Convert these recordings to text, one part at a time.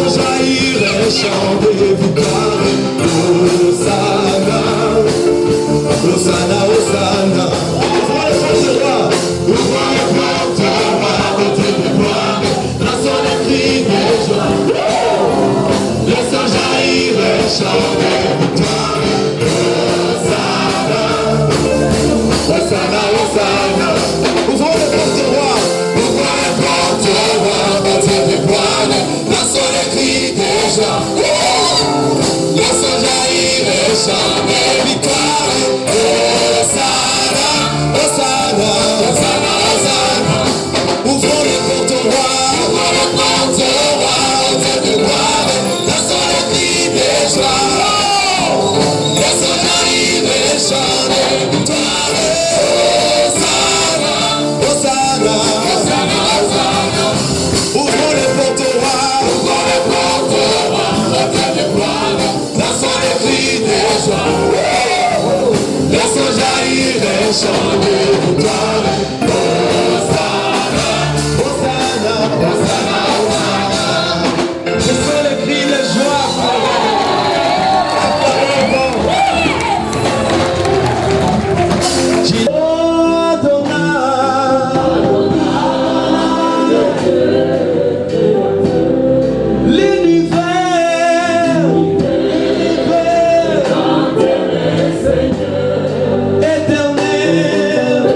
jaillir les chants de victoire. Hosanna, Hosanna, Hosanna. Ouvre les portes de roi, ouvre les portes de roi, côté de gloire, dansons les cris de joie. Laissons jaillir les chants de victoire. Hosanna, Hosanna, Hosanna. Ouvrons les portes de roi, ouvrons les portes de roi, côté de gloire, dansons les cris de joie. Laissons jaillir les chants de victoire. Hosanna, Hosanna, Hosanna, Hosanna. Ouvrons les portes de roi, ouvrons les portes de roi, côté de gloire, dansons les cris de joie. Laissons jaillir les chants de victoire. Hosanna, Hosanna, Hosanna, Hosanna. Ouvrons les portes de roi, ouvrons les portes de roi, côté de gloire, dansons les cris de joie. Laissons jaillir les chants de victoire. Hosanna, Hosanna, Hosanna, Hosanna. Laissons les cris de joie. L'univers, éternel,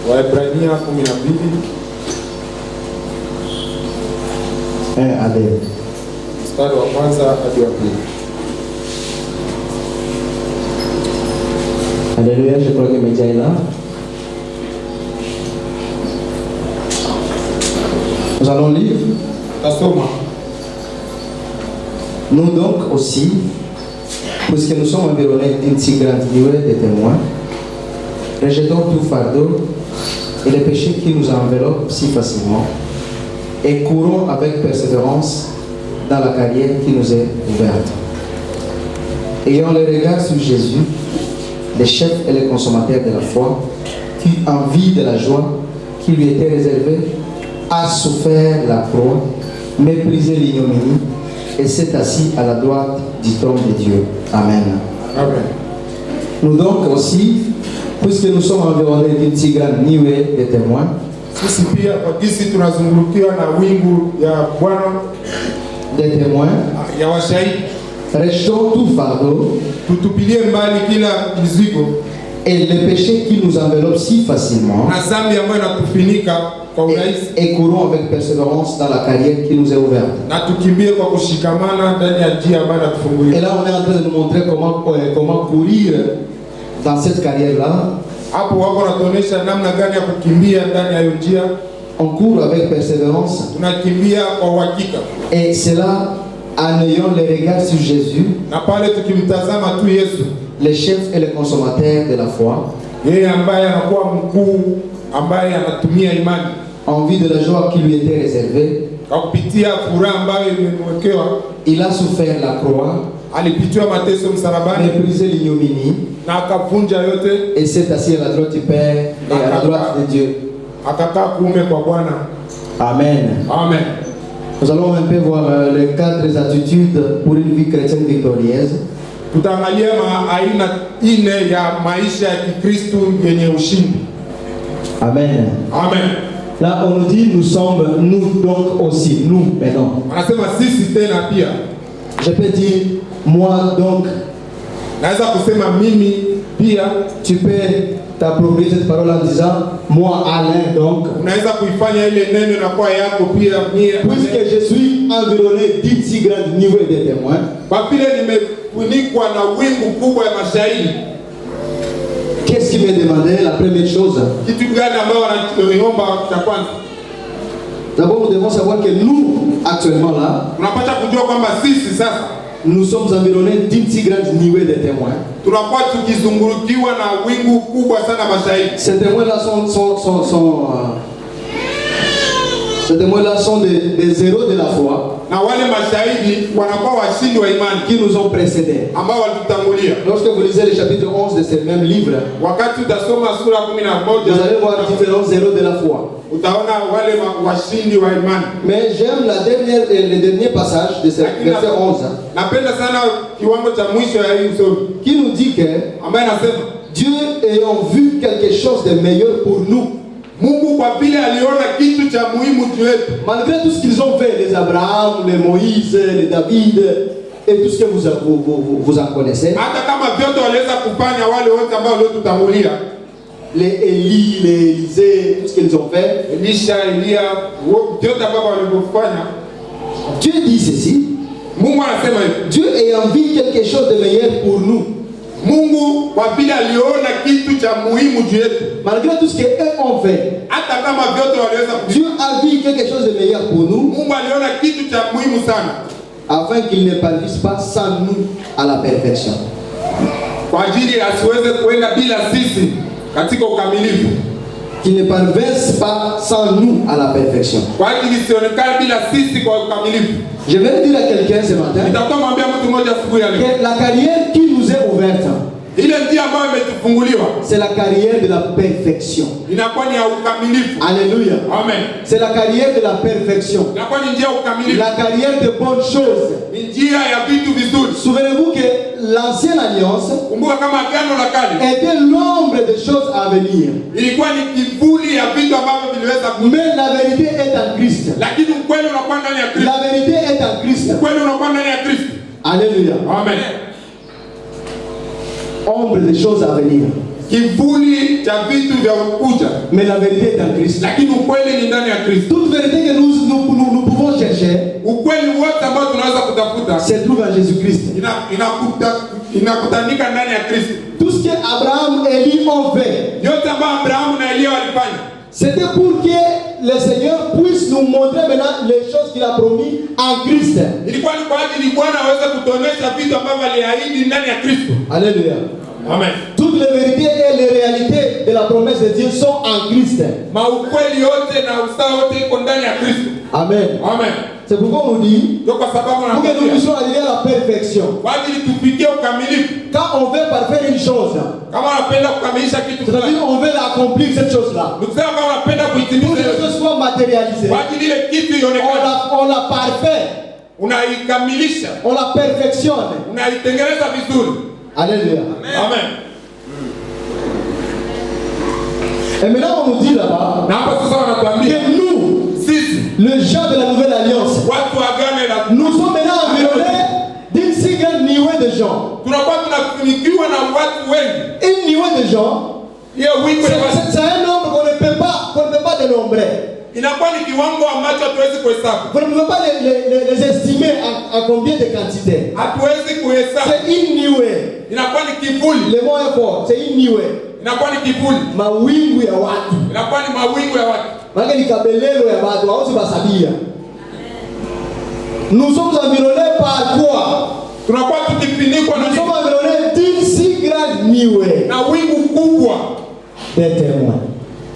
Waebrania 12. Allez. Mstari wa kwanza hadi wa pili. Alléluia, je crois que Média est là. Nous allons lire. Tasoma. Nous donc aussi, puisque nous sommes environnés d'une si grande nuée de témoins, rejetons tout fardeau et les péchés qui nous enveloppent si facilement et courons avec persévérance dans la carrière qui nous est ouverte. Ayant le regard sur Jésus, le chef et le consommateur de la foi, qui, en vue de la joie qui lui était réservée, a souffert la croix, méprisé l'ignominie et s'est assis à la droite du trône de Dieu. Amen. Amen. Nous donc aussi, puisque nous sommes environnés d'une si grande nuée de témoins, Sisi pia kwa jinsi tunazungurukiwa na wingu ya Bwana des témoins, ya washahidi, rejetons tout fardeau tutupilie mbali kila mizigo et les péchés qui nous enveloppent si facilement na dhambi ambayo inatufinika kwa urahisi, et courons avec persévérance dans la carrière qui nous est ouverte. na tukimbie kwa kushikamana ndani ya njia ambayo Et inatufungulia. là, on est en train de nous montrer comment courir dans cette carrière-là. Hapo wako wanatuonyesha namna gani ya kukimbia ndani ya hiyo njia. On court avec persévérance Tunakimbia kwa uhakika, et cela en ayant le regard sur Jésus, na pale tukimtazama tu Yesu, le chef et le consommateur de la foi, yeye ambaye anakuwa mkuu, ambaye anatumia imani en vue de la joie qui lui était réservée. kwa kupitia furaha ambayo imemwekewa. Il a souffert la croix, Alipitiwa mateso msalabani méprisé l'ignominie na akavunja yote, et s'est assis à la droite du Père et à la droite de Dieu. akakaa kuume kwa Bwana. Amen. Amen. Nous allons un peu voir les 4 attitudes pour une vie chrétienne victorieuse. Tutaangalia aina 4 ya maisha ya Kikristo yenye ushindi. Amen. Amen. Là, on nous dit, nous sommes, nous donc aussi, nous, maintenant. Anasema sisi tena pia. Je peux dire, moi donc, Naweza kusema mimi pia. tu peux t'approprier cette parole en disant, moi Alain donc. Unaweza kuifanya ile neno na kwa yako pia mie. Puisque je suis environné d'une si grande nuée de témoins, Kwa vile nimefunikwa na wingu kubwa ya mashahidi. qu'est-ce qui m'est demandé? La première chose. Kitu gani ambayo wananiomba cha kwanza? D'abord, nous devons savoir que nous, actuellement là, Tunapata kujua kwamba sisi sasa nous sommes environnés d'une si grande nuée de témoins. tunakuwa tukizungurukiwa na wingu kubwa sana mashahidi. Ces témoins-là sont des héros de la foi Na wale mashahidi wanakuwa washindi wa imani qui nous ont précédés. ambao walitutangulia. Lorsque vous lisez le chapitre 11 de ce même livre, Wakati utasoma sura 11 vous allez voir différents héros de la foi. utaona wale washindi wa imani. Mais j'aime le dernier passage de ce verset 11 Napenda sana kiwango cha mwisho ya hii somo qui nous dit que ambaye anasema Dieu ayant vu quelque chose de meilleur pour nous, Mungu kwa vile aliona kitu cha muhimu juu yetu, malgré tout ce qu'ils ont fait, les Abraham, les Moïse, les David et tout ce que vous en connaissez, hata kama vyote waliweza kufanya wale wote ambao waliotutangulia, les Élie, les Élisée, tout ce qu'ils ont fait, Elisha, Elia, vyote ambao walivyofanya, Dieu dit ceci, Mungu anasema hivi, Dieu ayant vu quelque chose de meilleur pour nous, Mungu kwa vile aliona kitu cha muhimu juu yetu, malgré tout ce qu'eux ont fait, hata kama vyote waliweza kufanya, Dieu a vu quelque chose de meilleur pour nous, Mungu aliona kitu cha muhimu sana, afin qu'ils ne parviennent pas sans nous à la perfection. kwa ajili asiweze kuenda bila sisi katika ukamilifu, Qu'ils ne parviennent pas sans nous à la perfection. kwa ajili sionekane bila sisi kwa ukamilifu. Je vais dire à quelqu'un ce matin Nitakuwa mwambia mtu mmoja asubuhi ya leo, que la carrière qui nous est ouverte, ile njia ambayo imetufunguliwa c'est la carrière de la perfection. inakuwa ni ya ukamilifu. Alléluia. Amen. C'est la carrière de la perfection. Inakuwa ni njia ya ukamilifu, La carrière de bonnes choses. ni njia ya vitu vizuri. Souvenez-vous que l'ancienne alliance Kumbuka kama agano la kale était l'ombre des choses à venir. ilikuwa ni kivuli ya vitu ambavyo viliweza ku, Mais la vérité est en Christ. lakini ukweli unakuwa ndani ya Kristo. La vérité est en Christ. Ukweli unakuwa ndani ya Kristo. Alléluia. Amen. Ombre des choses à venir. kivuli cha vitu vya kuja, mais la vérité est en Christ. lakini ukweli ni ndani ya Kristo. Toute vérité que nous pouvons chercher, Ukweli wote ambao tunaweza kutafuta se trouve en Jésus-Christ. inakutanika ndani ya Kristo. Tout ce que Abraham et Élie ont fait, Yote ambayo Abrahamu na Elia walifanya c'était pour que le Seigneur puisse nous montrer maintenant les choses qu'il a promis en Christ. ilikuwa ni kwa ajili Bwana aweze kutuonesha vitu ambavyo aliahidi ndani ya Kristo. Alléluia. Amen. Toutes les vérités et les réalités de la promesse de Dieu sont en Christ. Maukweli yote na usawa wote iko ndani ya Kristo. Amen. Amen. C'est pourquoi on nous dit, Ndio kwa sababu pour que nous nakwambia puissions arriver à la perfection. kwa ajili tufikie ukamilifu. Quand on veut parfaire une chose, Kama unapenda kukamilisha kitu fulani, c'est-à-dire on veut l'accomplir cette chose-là, nikusema kama unapenda pour kuitimiza que hiyo, ce soit matérialisé, kwa ajili ile kitu ionekane, on la parfait, unaikamilisha, on la perfectionne. unaitengeneza vizuri. Alléluia. Amen. Et maintenant on nous dit là-bas Na hapa sasa wanatuambia que nous, sisi les gens de la nouvelle alliance, watu wa agano la nous sommes maintenant environnés d'une si grande nuée de gens. tunakuwa tunafunikiwa na watu wengi. Une nuée de gens, Hiyo wingi ya watu c'est un nombre qu'on ne peut pas dénombrer. inakuwa ni kiwango ambacho hatuwezi kuhesabu, Vous ne pouvez pas les estimer en combien de quantités. hatuwezi kuhesabu. C'est une nuée. Inakuwa ni kivuli, Le mot est fort, c'est une nuée. inakuwa ni kivuli, Mawingu ya watu. inakuwa ni mawingu ya watu. Maana ni kabelelo ya watu, hausi basabia. Nous sommes environnés par quoi? Tunakuwa tukifunikwa Nous na sommes environnés d'une si grande nuée na wingu kubwa. des témoins.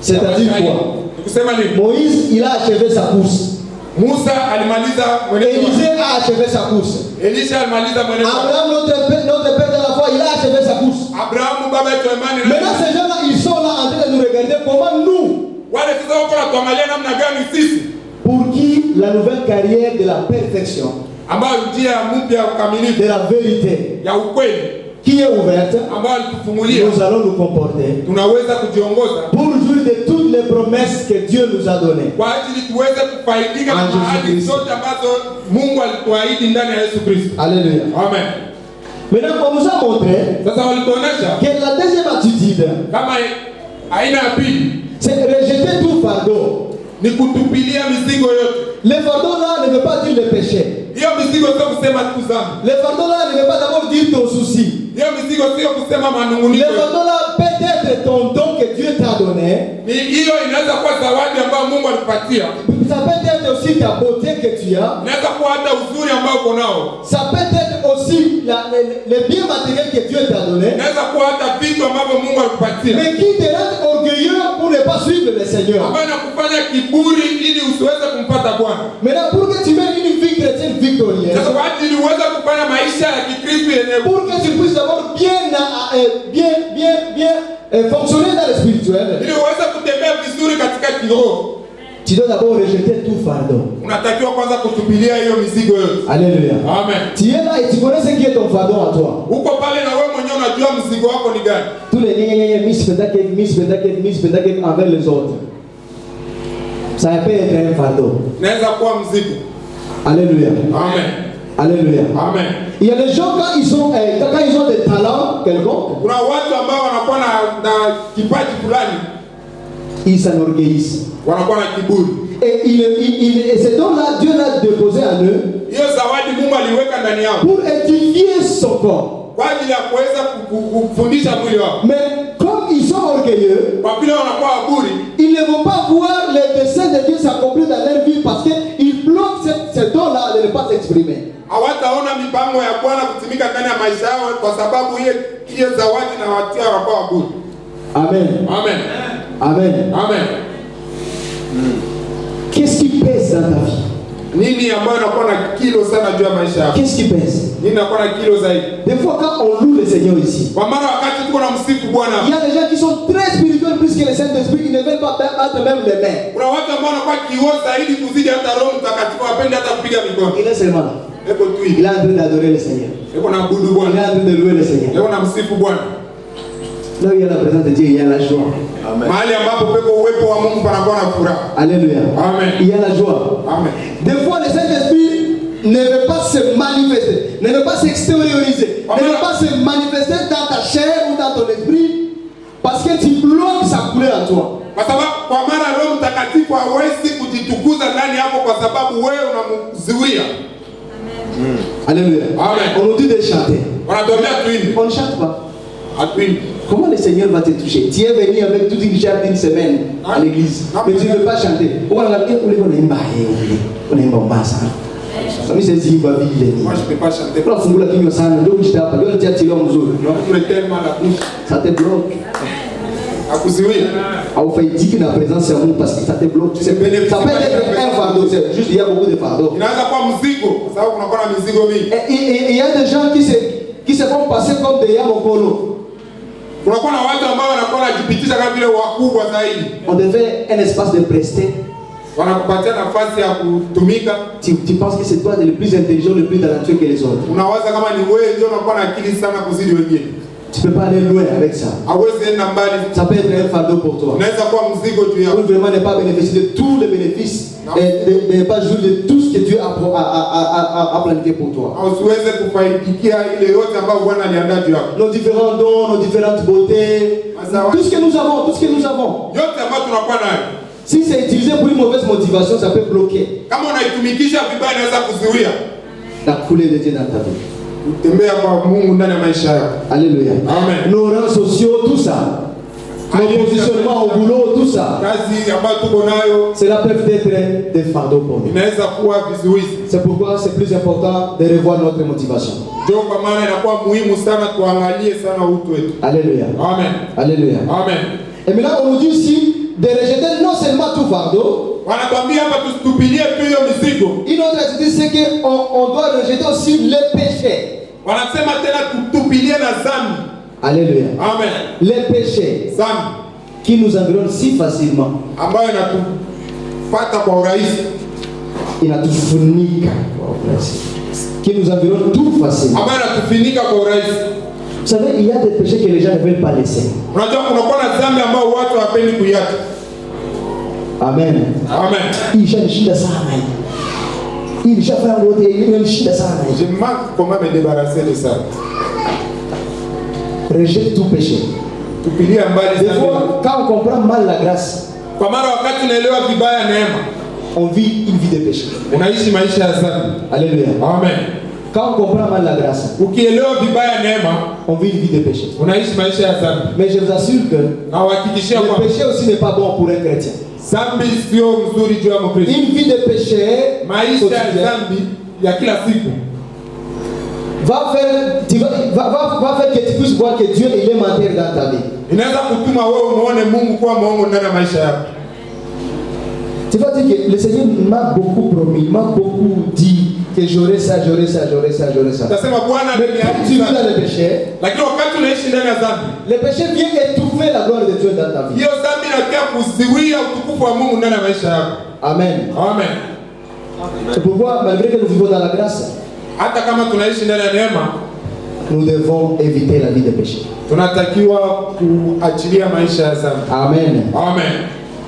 C'est-à-dire quoi? Nikusema nini? Moïse, il a achevé sa course. Musa alimaliza mwenendo wake. Élisée a achevé sa course. Elisha alimaliza mwenendo wake. Abraham, notre père de la foi, il a achevé sa course. Abrahamu baba yetu wa imani na Maintenant, ces gens-là, ils sont là en train de nous regarder comment nous, wale sasa wako natuangalia namna gani sisi pour qui la nouvelle carrière de la perfection, ambayo njia mpya ya ukamilifu de la vérité, ya ukweli qui est ouverte, ambayo alitufungulia nous allons nous comporter tunaweza kujiongoza pour jouir de toutes les promesses que Dieu nous a données. kwa ajili tuweze kufaidika na Yesu ahadi Kristo. zote ambazo Mungu alituahidi ndani ya Yesu Kristo. Alléluia. Amen. Maintenant, on nous a montré Sasa walituonesha que la deuxième attitude, kama aina ya pili c'est rejeter tout fardeau. ni kutupilia mizigo yote. Le fardeau là ne veut pas dire le péché. Hiyo mizigo sio kusema tu dhambi. Le fardeau là ne veut pas d'abord dire ton souci. Hiyo mizigo sio kusema Le manunguniko. fardeau là peut être ton don que Dieu t'a donné. Ni hiyo inaweza kuwa zawadi ambayo Mungu alikupatia. Ça peut être aussi ta beauté que tu as. Inaweza kuwa hata uzuri ambao uko nao. Ça peut être aussi les biens matériels que Dieu t'a donné. Inaweza kuwa hata vitu ambavyo Mungu alikupatia. Mais qui te rend orgueilleux pour ne pas suivre le Seigneur. Ambayo inakufanya kiburi ili usiweze kumpata Bwana. Maintenant, pour que tu mènes une vie chrétienne victorieuse, Sasa kwa ajili uweze kufanya maisha ya Kikristo yenye pour que tu puisses d'abord fonctionner dans le spirituel, ili uweze kutembea vizuri katika kiroho, tu dois d'abord rejeter tout fardeau. unatakiwa kwanza kutupilia hiyo mizigo yote. Alléluia. Amen. Tu es là et tu connais ce qui est ton fardeau à toi. Uko pale na wewe mwenyewe unajua mzigo wako ni gani. Tous les miss pédagogues envers les autres. Ça peut être un fardeau. Inaweza kuwa mzigo. Alléluia. Amen. Alléluia. Amen. Il y a des gens quand ils ont des talents quelconques, Kuna watu ambao wanakuwa na kipaji fulani, ils s'enorgueillissent. wanakuwa na kiburi. Et ces dons-là, Dieu l'a déposé en eux Hiyo zawadi Mungu aliweka ndani yao pour édifier son corps. kwa ajili ya kuweza kufundisha mwili wao. Mais comme ils sont orgueilleux, Kwa vile wanakuwa waburi, ils ne vont pas voir les desseins de Dieu s'accomplir dans leur vie parce qu'ils bloquent ce don-là de ne pas s'exprimer. hawataona mipango ya Bwana kutimika ndani ya maisha yao kwa sababu hiyo zawadi na watia wanakuwa waburi. Amen. Amen. Amen. Amen. Qu'est-ce qui pèse dans ta vie? Nini ambayo inakuwa na kilo sana juu ya maisha yako? Qu'est-ce qui pèse? Nini inakuwa na kilo zaidi? Des fois, quand on loue le Seigneur ici, Kwa maana wakati tuko na msifu il Bwana, y a des gens qui sont très spirituels plus que le Saint-Esprit, ils ne veulent pas battre même les mains. kuna watu ambao wanakuwa kioo zaidi kuzidi hata Roho Mtakatifu, wapendi hata kupiga mikono. Il est seulement là. Eko tu hivi. Il est en train d'adorer le Seigneur. Eko na abudu Il est Bwana. en train de louer le Seigneur. Eko na msifu Bwana. Là où il y a la présence de Dieu, il y a la joie. Mahali ambapo peko uwepo wa Mungu panakuwa na furaha. Alléluia. Amen. Il y a la joie. Amen. Des fois, le Saint-Esprit ne veut pas se manifester, ne veut pas s'extérioriser, ne veut pas se manifester dans ta chair ou dans ton esprit Parce que tu bloques sa couleur en toi. Kwa sababu kwa mara Roho Mtakatifu hawezi kujitukuza ndani yako kwa sababu wewe unamzuia. Alléluia. Amen. On nous dit de chanter. Wanatuambia tuimbe. On ne chante pas. Hatuimbi. Comment le Seigneur va te toucher? Tu es venu avec toute une charge d'une semaine à l'église, mais tu ne veux pas chanter. On a dit, on est Moi je peux pas chanter. Ça te bloque. On fait dire que la présence c'est bon parce que ça te bloque. Ça peut être un fardeau, c'est juste il y a beaucoup de fardeaux. Et il y a des gens qui se font passer comme des Yamokolo. On devait un espace de prester. Tu penses que c'est toi le plus intelligent, le plus talentueux que les autres. Tu ne peux pas aller loin avec ça. Ça peut être un fardeau pour toi. Pour vraiment ne pas bénéficier de tous les bénéfices et ne pas jouir de tout ce que Dieu a planifié pour toi. Nos différents dons, nos différentes beautés, tout ce que nous avons. Si c'est utilisé pour une mauvaise motivation, ça peut bloquer la coulée de Dieu dans ta vie. Alléluia. Amen. Nos rangs sociaux, tout ça. Nos positionnements au boulot, tout ça. Cela peut être des fardeaux pour nous. C'est pourquoi c'est plus important de revoir notre motivation. Alléluia. Amen. Alléluia. Amen. Et maintenant on nous dit ici de rejeter non seulement tout fardeau. Une autre attitude c'est qu'on doit rejeter aussi les péchés. Alléluia. Amen. Les péchés qui nous environnent si facilement. Qui nous environnent tout facilement. Vous savez, il y a des péchés que les gens ne veulent pas laisser. Amen. Amen. Je manque comment me débarrasser de ça. Rejette tout péché. Des fois, quand on comprend mal la grâce, on vit une vie de péché. Alléluia. Amen. Quand on comprend mal la grâce, on vit une vie de péché. Mais je vous assure que le péché aussi n'est pas bon pour un chrétien. Une vie de péché va faire que tu puisses voir que Dieu il est menteur dans ta vie. Tu vas dire que le Seigneur m'a beaucoup promis, m'a beaucoup dit que j'aurai ça. Mais quand tu vis dans le péché, le péché vient étouffer la gloire de Dieu dans ta vie. Amen. Amen. C'est pourquoi, malgré que nous vivons dans la grâce, nous devons éviter la vie de péché. Amen. Amen.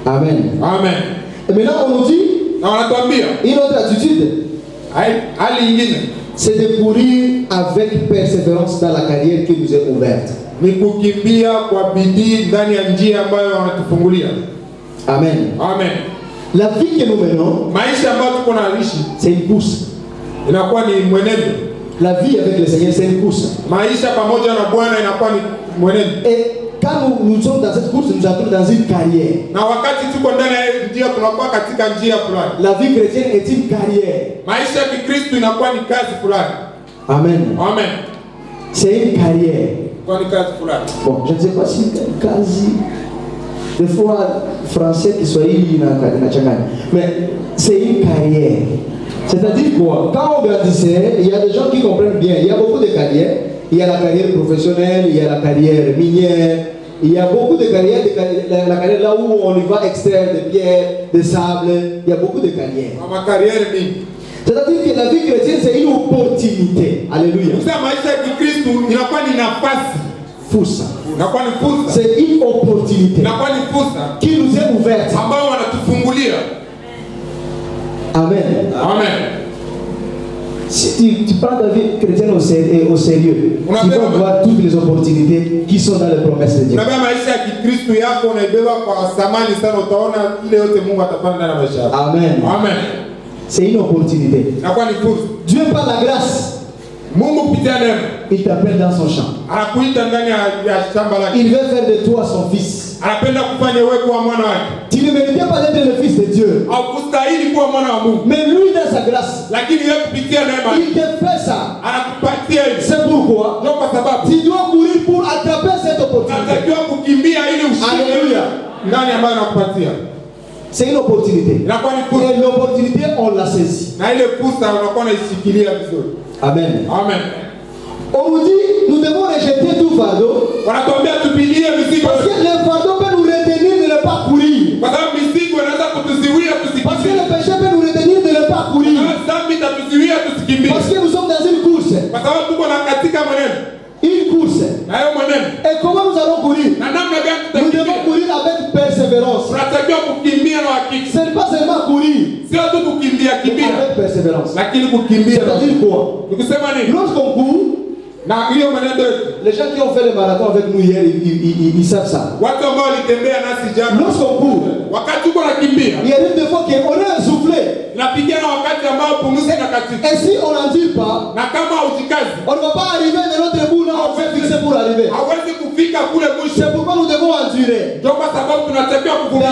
Amen. Amen. Et maintenant on nous dit une autre attitude, c'est de courir avec persévérance dans la carrière qui nous est ouverte. Amen. Amen. La vie que nous menons, c'est une course. La vie avec le Seigneur, c'est une course. Et quand nous sommes dans cette course, nous entrons dans une carrière. La vie chrétienne est une carrière. Amen. Amen. C'est une carrière. Bon, je ne sais pas si quasi. Des fois, français qui soit mais c'est une carrière. C'est-à-dire quoi? Quand on grandissait, il y a des gens qui comprennent bien. Il y a beaucoup de carrières. Il y a la carrière professionnelle, il y a la carrière minière. Il y a beaucoup de carrières. La carrière là où on y va extraire des pierres, des sables. Il y a beaucoup de carrières. C'est-à-dire que la vie chrétienne, c'est une opportunité. Alléluia. C'est une opportunité qui nous est ouverte. Amen. Amen. Si tu prends ta vie chrétienne au sérieux, tu vas voir toutes les opportunités qui sont dans les promesses de Dieu. Amen. Amen. C'est une opportunité. Dieu par la grâce, il t'appelle dans son champ. Il veut faire de toi son fils. Tu ne méritais pas d'être le fils de Dieu. Mais lui, dans sa grâce, il te fait ça. C'est pourquoi tu dois courir pour attraper cette opportunité. Alléluia. C'est une opportunité. Et l'opportunité, on l'a saisie. Amen. Amen. On nous dit, nous devons rejeter tout fardeau. Parce que le fardeau peut nous retenir de ne pas courir. Parce que le péché peut nous retenir de ne pas courir. Parce que nous sommes dans une course. Une course. Et comment nous allons courir? Nous devons courir avec persévérance. Ce n'est pas seulement courir avec persévérance. C'est-à-dire quoi? Lorsqu'on court, les gens qui ont fait le marathon avec nous hier, ils savent ça. Lorsqu'on court, il y a des fois qu'on est soufflé. Et si on n'en dit pas, on ne va pas arriver de notre bout là, on fait fixer pour arriver. C'est pourquoi nous devons endurer dans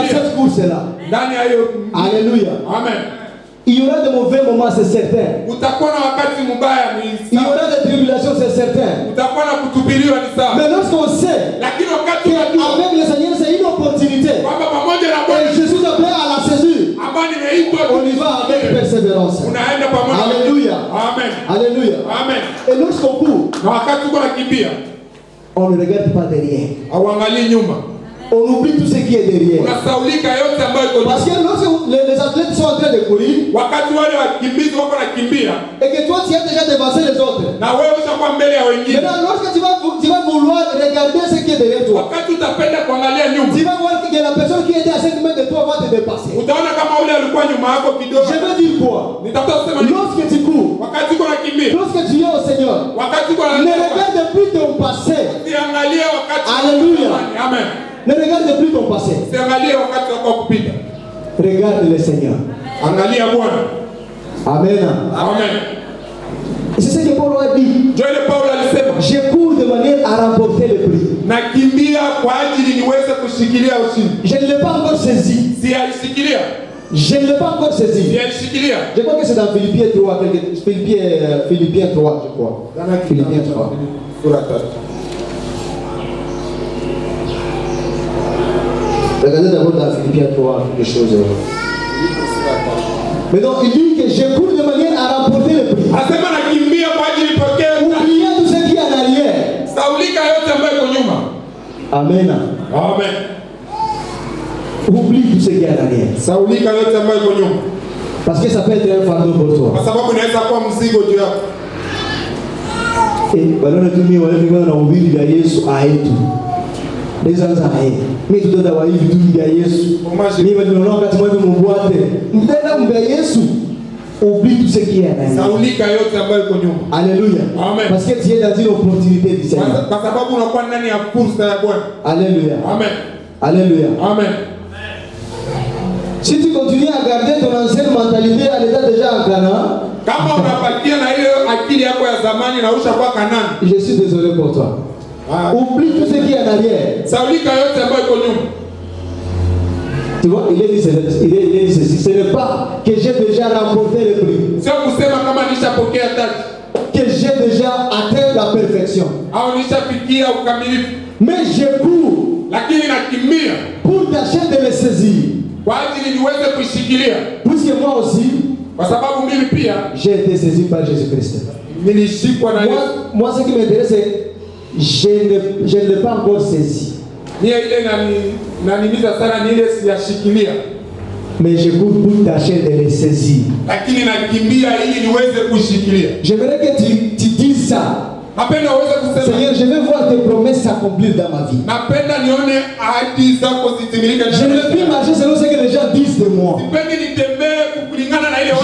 cette course-là. Alléluia. Amen. Il y aura de mauvais moments, c'est certain. Il y aura des tribulations, c'est certain. Mais lorsqu'on sait qu'avec le Seigneur, c'est une opportunité, et je suis appelé à la saisir, on y va avec persévérance. Alléluia. Alléluia. Et lorsqu'on court, on ne regarde pas derrière. On oublie tout ce qui est derrière. Parce que lorsque les athlètes sont en train de courir, et que toi tu as déjà dévancé les autres, maintenant lorsque tu vas vouloir regarder ce qui est derrière toi, tu vas voir que la personne qui était à 5 mètres de toi va te dépasser. Je veux dire quoi? Lorsque tu cours, lorsque tu es au Seigneur, ne regarde plus ton passé. Alléluia. Amen. Ne regarde plus ton passé. Regarde le Seigneur. Amen. C'est ce que Paul a dit. Je cours de manière à remporter le prix. Je ne l'ai pas encore saisi. Je ne l'ai pas encore saisi. Je crois que c'est dans Philippiens 3, Philippiens 3, je crois. Philippiens 3. Regardez d'abord dans Philippiens 3, quelque chose. Mais donc il dit que je cours de manière à remporter le prix. Oubliez tout ce qui est en arrière. Amen. Oublie tout ce qui est en arrière. Parce que ça peut être un fardeau pour toi. Et balona tumie wale vingana na ubiri ya Yesu aetu. Desanza mimi tutoda hivi tu vya Yesu. Mimi ndio wakati mmoja mbwate. Mtenda mbya Yesu. Oublie tout ce qui est en arrière. Alléluia. Parce que tu es dans une opportunité du Seigneur. Alléluia. Alléluia. Si tu continues à garder ton ancienne mentalité, elle est déjà en Canaan. Je suis désolé pour toi. Oublie tout ce qui est en arrière. Tu vois, il est dit ceci. Ce n'est pas que j'ai déjà remporté le prix. Que j'ai déjà atteint la perfection. Mais je cours pour tâcher de le saisir. Puisque moi aussi, j'ai été saisi par Jésus-Christ. Moi, ce qui m'intéresse, c'est je ne l'ai pas encore saisi. Mais je cours pour tâcher de le saisir. J'aimerais que tu dises ça. Seigneur, je veux voir tes promesses s'accomplir dans ma vie. Je ne veux plus marcher selon ce que les gens disent de moi. Je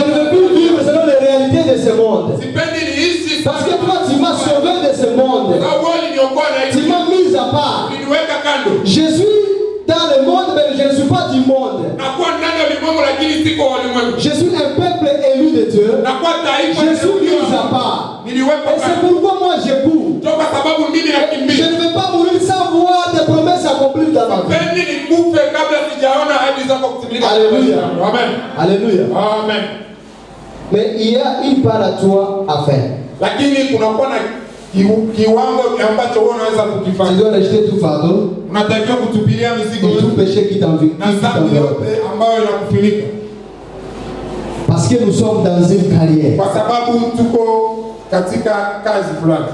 ne veux plus vivre selon les réalités de ce monde. monde. Sipendi niishi Parce que toi, tu m'as sauvé de ce monde. sababu wewe uliniokoa na Tu hivi. m'as mis à part. Uliniweka kando. Je suis dans le monde, mais je ne suis pas du monde. Nakuwa ndani ya ulimwengu lakini siko wa ulimwengu. Je suis un peuple élu de Dieu. Nakuwa taifa Je suis mis nililopewa. à part. Niliwekwa Et c'est kando. pourquoi moi je cours. Toka sababu mimi Je nakimbia. ne vais pas mourir sans voir des promesses accomplies dans ma vie. Sipendi nikufe kabla sijaona ahadi zako kutimilika. Alléluia. Amen. Alléluia. Amen. Mais il y a une part à toi à faire. Lakini kunakuwa na kiwango ambacho wewe unaweza Tu kukifanya. dois rejeter tout fardeau Unatakiwa kutupilia mizigo et tout yote péché qui t'envie. na dhambi yote ambayo inakufunika, Parce que nous sommes dans une carrière. kwa sababu tuko katika kazi fulani.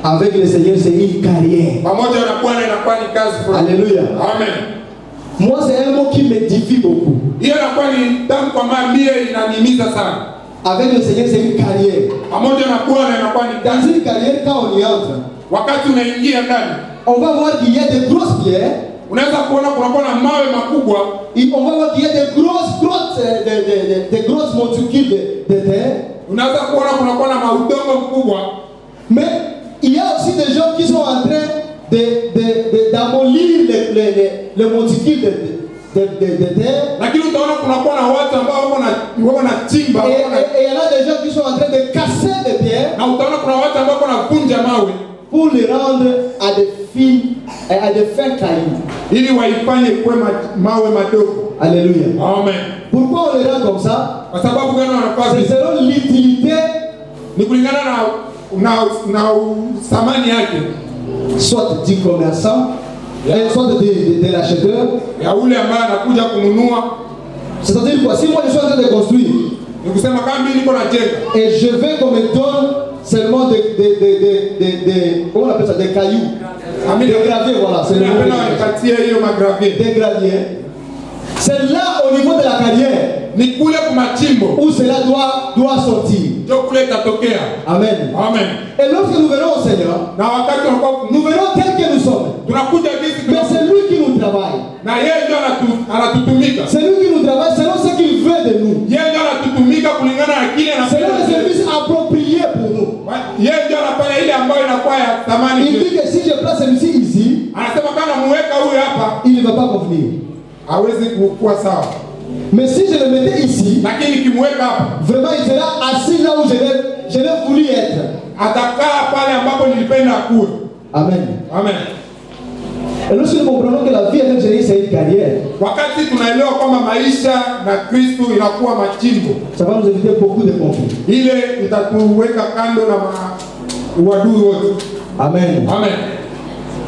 Avec le Seigneur, c'est une carrière. Pamoja na Bwana inakuwa ni kazi fulani. Alléluia. Amen. Moi, c'est un mot qui m'édifie beaucoup. Hiyo inakuwa ni tamko ambalo mie inanimiza sana. Avec le Seigneur, c'est une carrière. Pamoja na Bwana inakuwa ni Dans kazi. une carrière, quand on y entre, Wakati unaingia ndani, on va voir qu'il y a de grosses pierres. unaweza kuona kunakuwa na mawe makubwa, Et on va voir qu'il y a de grosses grottes, de grosses monticules de terre. unaweza kuona kunakuwa na maudongo mkubwa, Mais il y a aussi des gens qui sont en train d'amolir les monticules de terre. lakini utaona kunakuwa na watu ambao wako na chimba, Et il y en a des gens qui sont en train de casser des pierres na utaona kuna watu ambao wanavunja mawe pour les rendre à des fins cailloux. ili waifanye kuwe mawe madogo. Alléluia. Amen. Pourquoi on les rend comme ça? Kwa sababu gani wanafanya C'est hivyo? selon l'utilité, Ni kulingana na thamani yake soit du commerçant, soit de l'acheteur. ya ule ambaye anakuja kununua. C'est-à-dire quoi? Si moi je suis en train de construire Ni kusema kama mimi niko na jengo et je veux qu'on me donne seulement comment on appelle ça, des cailloux, des graviers, voilà, c'est le napenda mot. wanipatie hiyo magravier, Des graviers. C'est là au niveau de la carrière ni kule kumachimbo où cela doit sortir. ndio kule itatokea. Amen. Amen. Et lorsque nous venons au Seigneur, Na wakati unakuwa nous venons tel que nous sommes. tunakuja jinsi Mais c'est lui qui nous travaille. na yeye ndio anatutumika. C'est lui qui nous travaille selon ce qu'il veut de nous. Yeye ndio anatutumika kulingana na kile Selon les anapenda. services appropriés pour nous. Yeye ndio anafanya ile ambayo inakuwa ya thamani. Il dit que si je place celui-ci ici, Anasema kama muweka huyu hapa il ne va pas convenir. hawezi kuwa sawa, Mais si je le mettais ici, lakini kimweka hapa vraiment il sera assis là où je l'ai voulu être. atakaa pale ambapo nilipenda akuwe. Amen. Amen. Et lorsque nous comprenons que la vie avec Jésus c'est une carrière, Wakati tunaelewa kwamba maisha na Kristo inakuwa machimbo, ça va nous éviter beaucoup de conflits. ile itatuweka kando na uadui wote. Amen. Amen.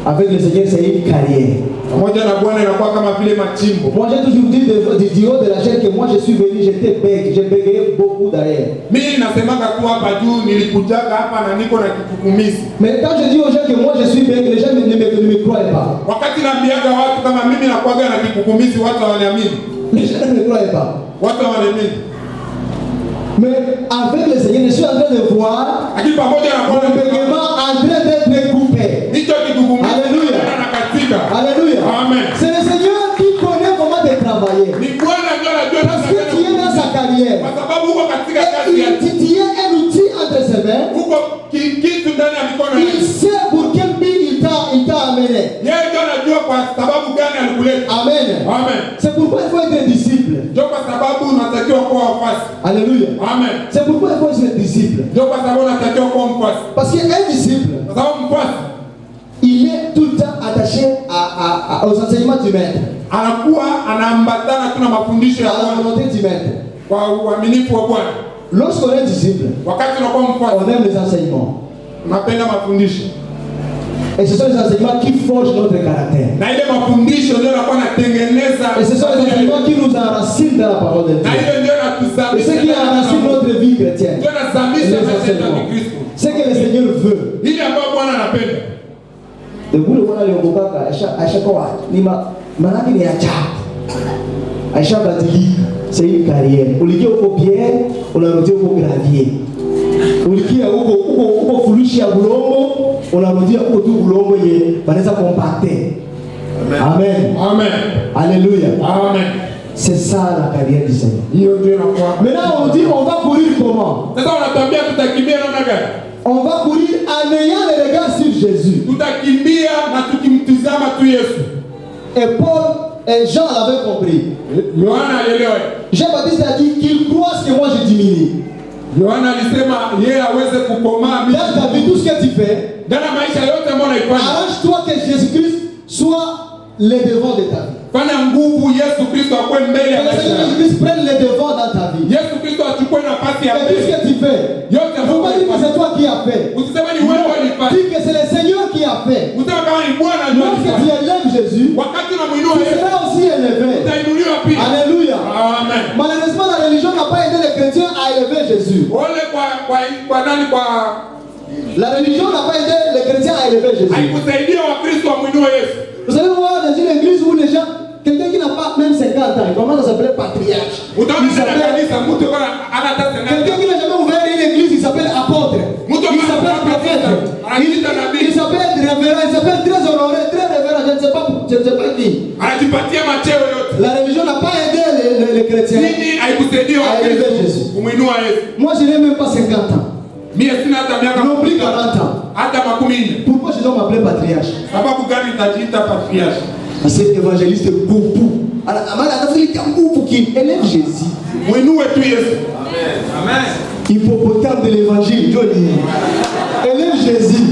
Avec le Seigneur c'est une carrière. Pamoja na Bwana inakuwa kama vile machimbo. Moi j'ai toujours dit du haut de la chair que moi je suis venu, j'étais bègue, j'ai bégayé beaucoup derrière. Mimi nasemaka tu hapa juu, nilikujaga hapa na niko na kikukumizi. Mais quand je dis aux gens que moi je suis bègue, les gens ne me croient pas. Wakati naambiaga watu kama mimi nakuaga na kikukumizi, watu hawaniamini. Les gens ne me croient pas. Watu hawaniamini. Mais avec le Seigneur, je suis en train de voir Lakini pamoja na mon Bwana bégaiement en train d'être coupé. hicho kikukumizi Alléluia. na katika. Alléluia. Amen. C'est le Seigneur qui connaît comment te travailler. Ni Bwana ndio anajua Parce que tu es dans sa carrière. kwa sababu uko katika Et kazi yake. tu es un outil entre ses mains. Uko kitu ndani ya mikono Il yake. sait pour quel but il t'a amené. Yeye ndio anajua kwa sababu gani alikuleta. Amen. Amen. C'est pourquoi il faut être un disciple. Ndio kwa sababu unatakiwa kuwa mfuasi. Alléluia. Amen. C'est pourquoi il faut être un disciple. Ndio kwa sababu unatakiwa kuwa mfuasi. Parce qu'un disciple, Kwa sababu mfuasi il est tout le temps attaché aux enseignements du maître, anakuwa anaambatana tu na mafundisho ya à la Bwana volonté du maître. kwa uaminifu wa Bwana. Lorsqu'on est disciple, Wakati unakuwa mfuasi, on aime les enseignements. unapenda mafundisho. Et ce sont les enseignements qui forgent notre caractère. Na ile mafundisho ndio yanakuwa yanatengeneza. Et ce sont les enseignements qui nous enracinent dans la parole de Na Dieu. ile ndio Et inatuzamisha. ce qui enracine notre vie chrétienne. Ndio inazamisha Les maisha yetu ya enseignements. Kristo. Ce que le Seigneur veut. Ile ambayo Bwana anapenda. Ule Bwana aliokoka ashakuwa ni maana ni ajabu. Ashabadilika. C'est une carrière. Ulikia huko pierre, unarudia huko gravier. Ulikia huko furushi ya bulongo, unarudia huko tu bulongo yenye wanaweza compacter. Amen. Amen. Alléluia. Amen. C'est ça la carrière du Seigneur. Hiyo ndio inakuwa. Maintenant on dit on va courir comment? Sasa wanatuambia tutakimbia namna gani? On va courir en ayant le regard sur Jésus. Tutakimbia na tukimtizama tu Yesu. Et Paul et Jean l'avaient compris. Yohana alielewa. Jean-Baptiste a dit qu'il croit ce que moi je diminue. Yohana alisema yeye aweze kukomaa mimi. Dans ta vie, tout ce que tu fais, Dans maisha yote ambayo unaifanya. arrange-toi que Jésus-Christ soit le devant de ta vie. Fanya nguvu Yesu Kristo akue mbele ya Que le maisha Seigneur yako. Jésus-Christ prenne le devant dans ta vie. Yesu Kristo achukue nafasi ya Et tout ce mbele. que tu fais, Yote faut pas dire que c'est toi qui as fait. Usiseme ni wewe ulifanya. Dis que c'est le Seigneur qui a fait. Usiseme kama ni Bwana ndiye Lorsque tu alifanya. élèves Jésus, Wakati unamuinua tu Yesu, seras aussi élevé. utainuliwa pia. Alléluia. Amen. Malheureusement, la religion n'a pas aidé les chrétiens à élever Jésus. Ole kwa nani kwa La religion n'a pas aidé les chrétiens à élever Jésus. haikusaidia Wakristo wamuinue Yesu. Vous savez voir dans une église où les gens, quelqu'un qui n'a pas même 50 ans, il commence à s'appeler patriarche. Utaona Il ndani ya s'appelle- kanisa mtu kwa ana hata Quelqu'un qui n'a jamais ouvert une église, il s'appelle apôtre. Il s'appelle prophète. Il s'appelle révérend. Il s'appelle très honoré, très révérend. Je ne sais pas qui. anajipatia macheo yote. La religion n'a pas aidé les chrétiens. Nini haikusaidia à élever Jésus. Wakristo kumuinua Yesu? Moi, je n'ai même pas 50 ans. Mimi sina hata miaka Non plus 40 ans. hata 40. Pourquoi je dois m'appeler patriarche? Sababu gani nitajiita patriarche? Parce que évangéliste beaucoup. Alors, il y a beaucoup qui élève Jésus. Muinue tu Yesu. Amen. Hippopotame de l'évangile, Johnny. Élève Jésus.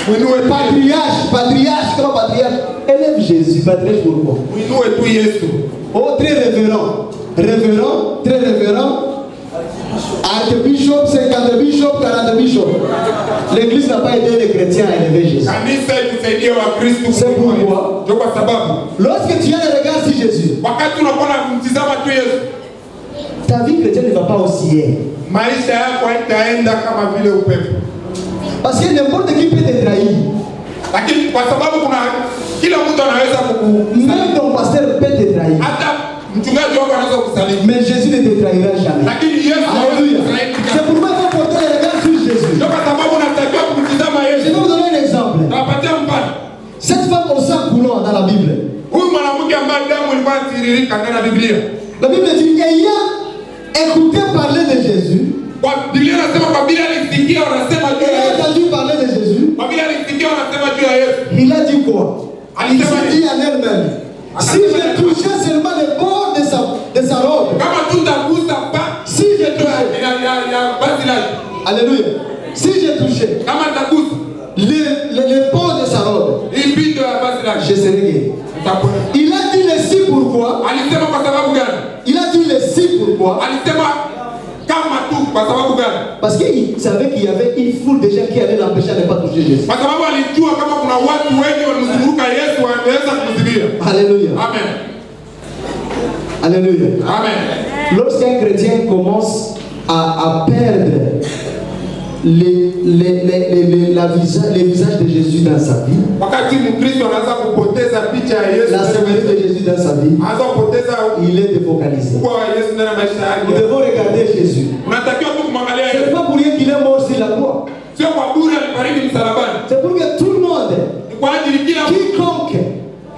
Muinue Patriarche, comment patriarche? Élève Jésus, patriarche pourquoi? Muinue tu Yesu. Oh, très révérend. Révérend, très révérend. Archbishop, 50 bishop, 40 bishop. L'église n'a pas aidé les chrétiens à élever Jésus. Kanisa ilikusaidia Wakristo. C'est pourquoi, Ndio kwa sababu lorsque tu as le regard sur Jésus, wakati unakuwa kumtizama tu Yesu, ta vie chrétienne ne va pas osciller. maisha yako haitaenda kama vile upepo. Parce que n'importe qui peut te trahir. Lakini kwa sababu kuna kila mtu anaweza Même ton pasteur peut te trahir. hata mchungaji wako anaweza kusaliti. Mais Jésus ne te trahira jamais. Lakini Yesu Alléluia. hawezi C'est pourquoi il faut porter le regard sur Jésus. Ndio kwa sababu unatakiwa kumtizama Je Yesu. vais vous donner un exemple. Nawapatia mfano. Cette femme au sang coulant dans la Bible. Huyu mwanamke ambaye damu ilikuwa inatiririka ndani ya Biblia. La Bible dit ayant écouté parler de Jésus, Kwa Biblia inasema kwa Biblia alisikia wanasema juu ya ayant Yesu. entendu parler de Jésus, Kwa Biblia alisikia wanasema juu ya Yesu. il a dit quoi? Il Alisema s'est dit en elle-même, si je touchais seulement le bord de sa robe, kama tutagusa pa si je touchais, ya basi lake. alléluia, si je touchais Kama tagusa le bord de sa robe, hii pindo ya basi lake. je serais guéri. Utapona. Il a dit le si pourquoi? Alisema kwa sababu gani? Il a dit le si pourquoi? Alisema kama tu kwa sababu gani? Parce qu'il savait qu'il y avait une foule de gens qui allaient l'empêcher de ne pas toucher Jésus. Kwa sababu alijua kama kuna watu wengi walimzunguka Yesu wanaweza kumzidia. Alléluia. Amen. Alléluia. Amen. Lorsqu'un chrétien commence à perdre les visages de Jésus dans sa vie, Wakati Mkristo anaanza kupoteza picha ya Yesu, la sévérité de Jésus dans sa vie, anaanza kupoteza il est défocalisé. ukubwa wa Yesu ndani ya maisha Nous yake. devons regarder Jésus. Unatakiwa tu kumwangalia Ce n'est Yesu. pas pour rien qu'il est mort sur la croix. Sio kwa bure alifariki msalabani. C'est pour que tout le monde, Ni kwa ajili kila quiconque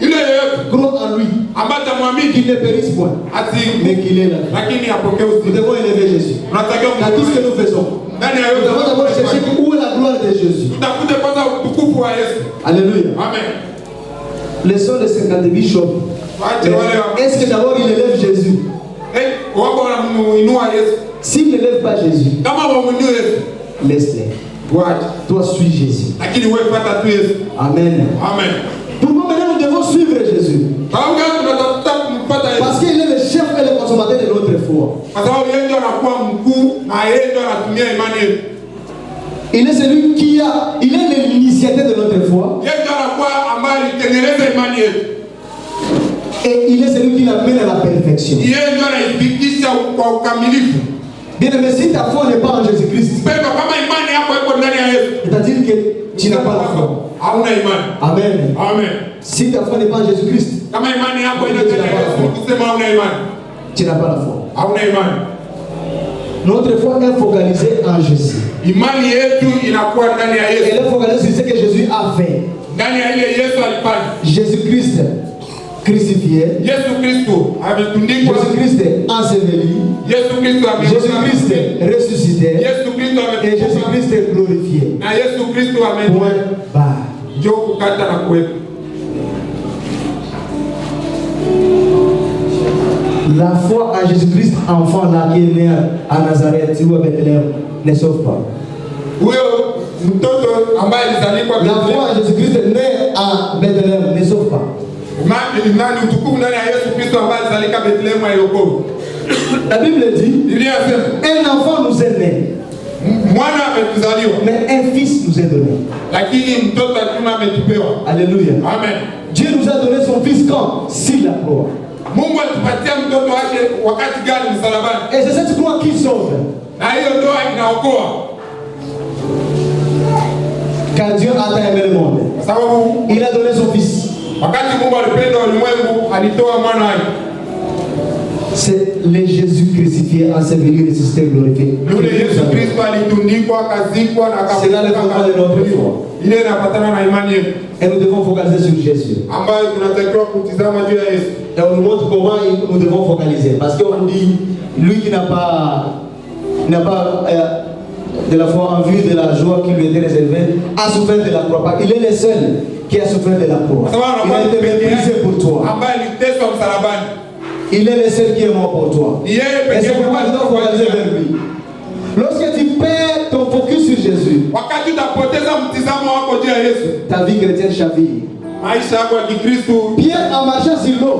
yule yeyote croit en lui, ambaye atamwamini qu'il ne périsse point, mais qu'il est là. lakini apokee Nous uzima. devons élever Jésus. Unatakiwa Dans tout ce que nous faisons, ndani ya nous yote devons d'abord chercher où est la gloire de Jésus. tutafute kwanza utukufu wa Yesu. Alléluia. Amen. Laissons les 50 bishops. Waache wale wa Est-ce que d'abord il élève Jésus? wako wanamuinua Yesu. S'il n'élève pas Jésus, Kama wamuinue Yesu, laisse-les. waache. Toi, suis Jésus. Lakini wewe fuata tu Yesu. Amen. Amen. Pourquoi maintenant nous devons suivre Jésus? Sababu gani tunatafuta kumpata Yesu? Parce qu'il est le chef et le consommateur de notre foi. Kwa sababu yeye ndio anakuwa mkuu na yeye ndio anatumia imani yetu. Il est celui il est l'initiateur de notre foi. Yeye ndio anakuwa ambaye alitengeneza imani yetu. Et il est celui qui l'amène à la perfection. Yeye ndio anaifikisha kwa ukamilifu. Bien aimé, si ta foi n'est pas en Jésus-Christ, Mpendwa, kama imani yako iko ndani ya Yesu, c'est-à-dire que tu n'as pas la foi. hauna imani. Amen. Amen. Si ta foi n'est pas en Jésus-Christ, Kama imani yako ina ndani ya Yesu, kusema hauna imani. tu n'as pas la foi. Hauna imani. Notre foi est focalisée en Jésus. Imani yetu inakuwa ndani ya Yesu. Elle est focalisée sur ce que Jésus a fait. Ndani ya ile Yesu alifanya. Jésus-Christ crucifié, Yesu Kristo ametundikwa, Jésus-Christ est enseveli, Yesu Kristo Jésus-Christ est ressuscité Yesu Kristo et Jésus-Christ est glorifié. na Yesu Kristo Point barre. ndio kukata na kuweka. La foi en Jésus-Christ, enfant là qui est né à Nazareth ou à Bethléem, ne sauve pas. Huyo mtoto ambaye alizaliwa La foi en Jésus-Christ né à Bethléem ne sauve pas. nani utukufu ndani ya Yesu Kristo ambaye alizalika Bethlehem aiokoa. La Bible dit, Biblia inasema un enfant nous est né, mwana ametuzaliwa, mais un fils nous est donné. lakini mtoto alikuwa ametupewa. Alléluia. Amen. Dieu nous a donné son fils quand? Sur la croix. Mungu alitupatia mtoto wake wakati gani? Msalabani. Et c'est cette croix qui sauve. Na hiyo ndoa inaokoa. Car Dieu a tant aimé le monde, Kwa sababu il a donné son fils. wakati Mungu alipenda ulimwengu alitoa mwana wake. C'est le Jésus crucifié, enseveli, ressuscité, glorifié. Yule Yesu Kristo alitundikwa, akazikwa na C'est là le fondement de notre foi. ile inapatana na imani yetu Et nous devons focaliser sur Jésus. ambayo tunatakiwa kutizama juu ya Yesu. Et on nous montre comment nous devons focaliser. Parce qu'on dit, lui qui n'a pas de la foi en vue de la joie qui lui était réservée, a souffert de la croix. Il est le seul qui a souffert de la croix. Il a été méprisé pour toi. ambaye aliteswa msalabani. Il est le seul qui est mort pour toi. Ni yeye Et pekee c'est pourquoi tu dois focaliser vers lui. Lorsque tu perds ton focus sur Jésus, wakati utapoteza mtizamo wako juu ya Yesu, ta vie chrétienne chavire. maisha yako ya Kikristo. Pierre, en marchant sur l'eau,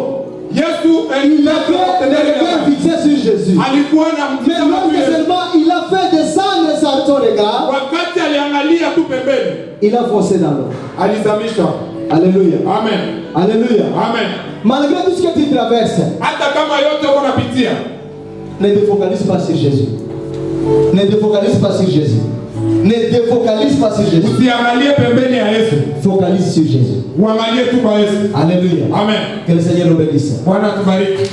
Yesu il avait le regard fixé sur Jésus. alikuwa na Mais mtizamo lorsque juu ya Yesu. seulement il a fait descendre son regard, Wakati aliangalia tu pembeni, il a foncé dans l'eau. alizamishwa. Alléluia. Amen. Alléluia. Amen. Malgré tout ce que tu traverses, Hata kama yote uko unapitia, ne te focalise pas sur Jésus. Ne te focalise pas sur Jésus. Ne te focalise pas sur Jésus. usiangalie pembeni ya Yesu, Focalise sur Jésus. uangalie tu kwa Yesu. Alléluia. Amen. Que le Seigneur nous bénisse. Bwana tubariki.